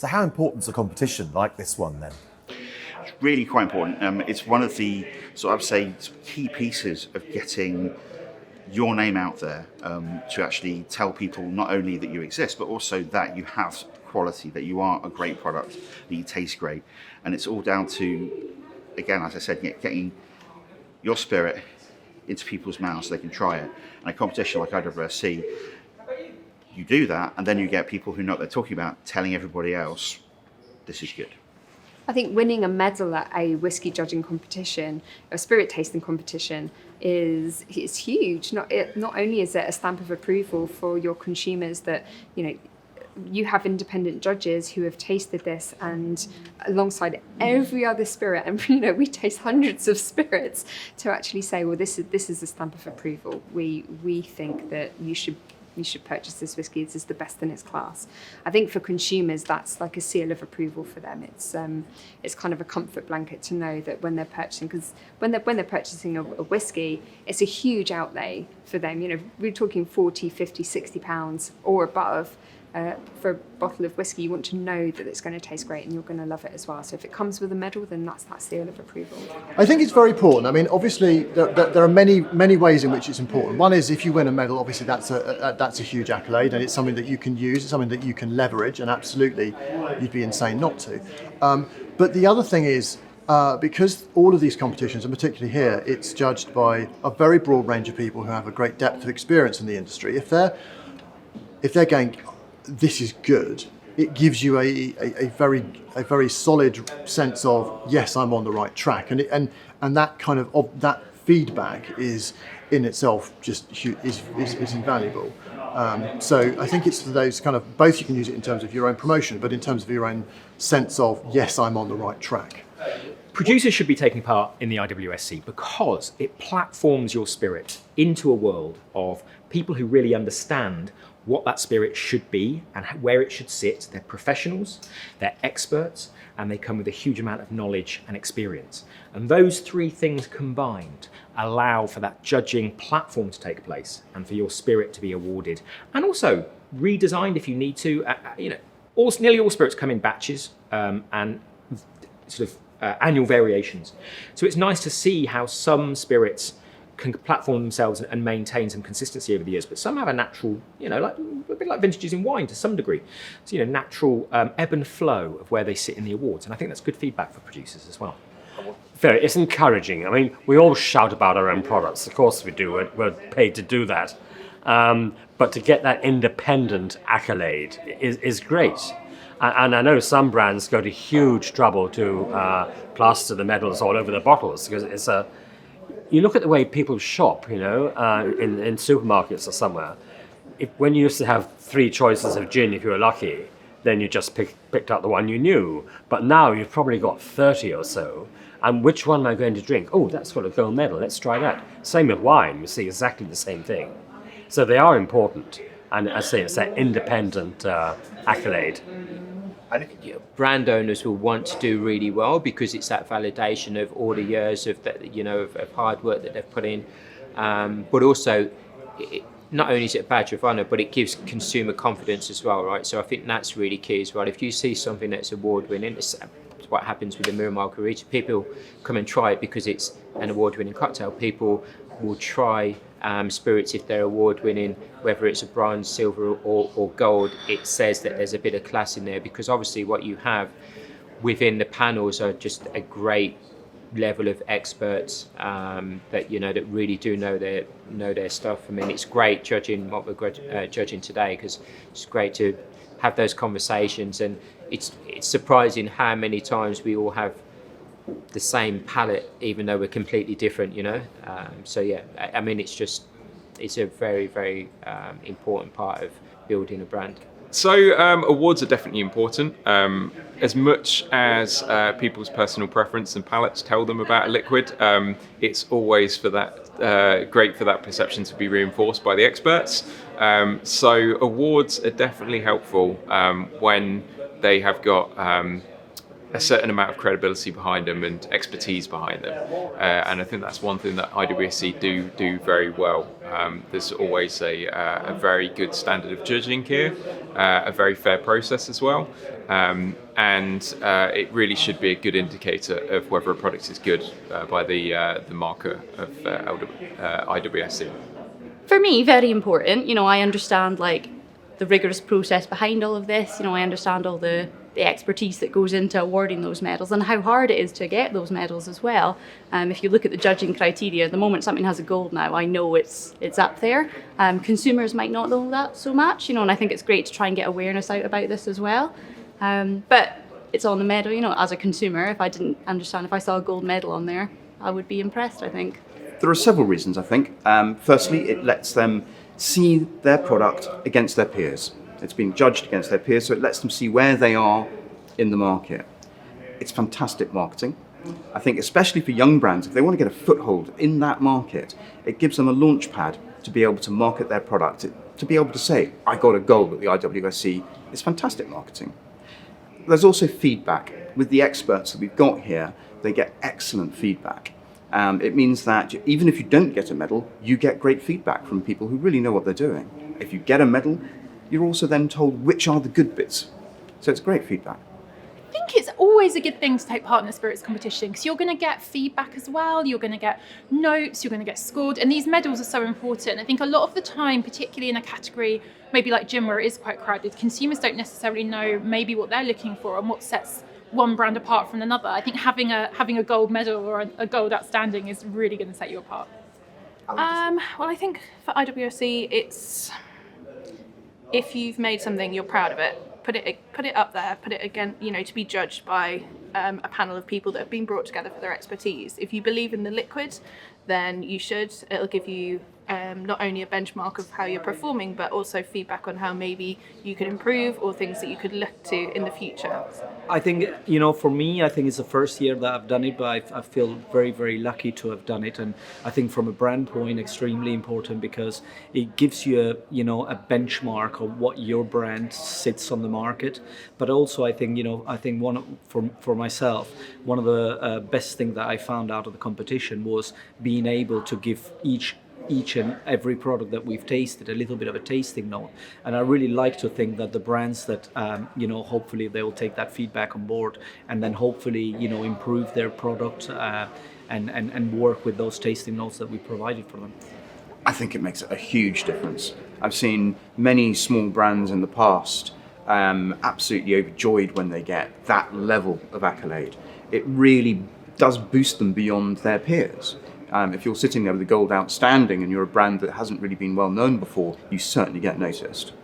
So how important is a competition like this one then? It's really quite important. It's one of the, I would say, key pieces of getting your name out there, to actually tell people not only that you exist, but also that you have quality, that you are a great product, that you taste great. And it's all down to, again, as I said, getting your spirit into people's mouths so they can try it. And a competition like IWSC, you do that, and then you get people who know what they're talking about telling everybody else, this is good. I think winning a medal at a whiskey judging competition, a spirit tasting competition, is huge. Not only is it a stamp of approval for your consumers that, you have independent judges who have tasted this, and alongside every other spirit, and we taste hundreds of spirits, to actually say, well, this is a stamp of approval. We think that you should purchase this whiskey. This is the best in its class. I think for consumers, that's like a seal of approval for them. It's kind of a comfort blanket to know that when they're purchasing, because when they're purchasing a whiskey, it's a huge outlay for them. We're talking 40, 50, 60 pounds or above. For a bottle of whiskey, you want to know that it's going to taste great and you're going to love it as well. So if it comes with a medal, then that's that seal of approval. I think it's very important. I mean, obviously, there are many ways in which it's important. One is if you win a medal, obviously that's a huge accolade, and it's something that you can use, it's something that you can leverage, and absolutely, you'd be insane not to. But the other thing is, because all of these competitions, and particularly here, it's judged by a very broad range of people who have a great depth of experience in the industry. If they're going, this is good, it gives you a very solid sense of, yes, I'm on the right track, and that kind of that feedback is in itself just is invaluable. So I think it's for those kind of, both you can use it in terms of your own promotion, but in terms of your own sense of, yes, I'm on the right track. Producers should be taking part in the IWSC because it platforms your spirit into a world of people who really understand what that spirit should be and where it should sit. They're professionals, they're experts, and they come with a huge amount of knowledge and experience. And those three things combined allow for that judging platform to take place and for your spirit to be awarded and also redesigned if you need to. Nearly all spirits come in batches and sort of annual variations. So it's nice to see how some spirits can platform themselves and maintain some consistency over the years, but some have a natural, like a bit like vintages in wine to some degree. So, natural ebb and flow of where they sit in the awards, and I think that's good feedback for producers as well. It's encouraging. I mean, we all shout about our own products. Of course we do. We're paid to do that. But to get that independent accolade is great. And I know some brands go to huge trouble to plaster the medals all over the bottles because it's you look at the way people shop, in supermarkets or somewhere. When you used to have 3 choices of gin, if you were lucky, then you just picked out the one you knew. But now you've probably got 30 or so. And which one am I going to drink? Oh, that's got a gold medal. Let's try that. Same with wine. You see exactly the same thing. So they are important. And as I say, it's that independent accolade. Brand owners will want to do really well because it's that validation of all the years of that, of hard work that they've put in. But also, not only is it a badge of honour, but it gives consumer confidence as well, right? So I think that's really key as well. If you see something that's award-winning, it's what happens with the Moncreiffe. People come and try it because it's an award-winning cocktail. People will try spirits if they're award-winning, whether it's a bronze, silver or gold. It says that there's a bit of class in there because obviously what you have within the panels are just a great level of experts that really do know their stuff. I mean, it's great judging what we're judging today because it's great to have those conversations, and it's surprising how many times we all have the same palate, even though we're completely different, So yeah, I mean, it's a very, very important part of building a brand. So awards are definitely important. As much as people's personal preference and palates tell them about a liquid, it's always for that great for that perception to be reinforced by the experts. So awards are definitely helpful when they have got a certain amount of credibility behind them and expertise behind them. And I think that's one thing that IWSC do very well. There's always a very good standard of judging here, a very fair process as well. And it really should be a good indicator of whether a product is good by the marker of IWSC. For me, very important. I understand like the rigorous process behind all of this. I understand all the expertise that goes into awarding those medals and how hard it is to get those medals as well. If you look at the judging criteria, the moment something has a gold now, I know it's up there. Consumers might not know that so much, and I think it's great to try and get awareness out about this as well. But it's on the medal, as a consumer, if I didn't understand, if I saw a gold medal on there, I would be impressed, I think. There are several reasons, I think. Firstly, it lets them see their product against their peers. It's been judged against their peers, so it lets them see where they are in the market. It's fantastic marketing. I think especially for young brands, if they want to get a foothold in that market, it gives them a launch pad to be able to market their product, to be able to say, I got a gold at the IWSC. It's fantastic marketing. There's also feedback. With the experts that we've got here, they get excellent feedback. It means that even if you don't get a medal, you get great feedback from people who really know what they're doing. If you get a medal, you're also then told which are the good bits. So it's great feedback. I think it's always a good thing to take part in a spirits competition because you're going to get feedback as well, you're going to get notes, you're going to get scored, and these medals are so important. I think a lot of the time, particularly in a category maybe like gin where it is quite crowded, consumers don't necessarily know maybe what they're looking for and what sets one brand apart from another. I think having a gold medal or a gold outstanding is really going to set you apart. Well, I think for IWSC, it's if you've made something, you're proud of it. Put it up there. Put it again. To be judged by a panel of people that have been brought together for their expertise. If you believe in the liquid, then you should. It'll give you not only a benchmark of how you're performing, but also feedback on how maybe you could improve or things that you could look to in the future. I think, for me, I think it's the first year that I've done it, but I feel very, very lucky to have done it. And I think from a brand point, extremely important because it gives you a benchmark of what your brand sits on the market. But also, I think, for myself, one of the best things that I found out of the competition was being able to give each and every product that we've tasted a little bit of a tasting note, and I really like to think that the brands that hopefully they will take that feedback on board and then hopefully improve their product and work with those tasting notes that we provided for them. I think it makes a huge difference. I've seen many small brands in the past absolutely overjoyed when they get that level of accolade. It really does boost them beyond their peers. If you're sitting there with a gold outstanding and you're a brand that hasn't really been well known before, you certainly get noticed.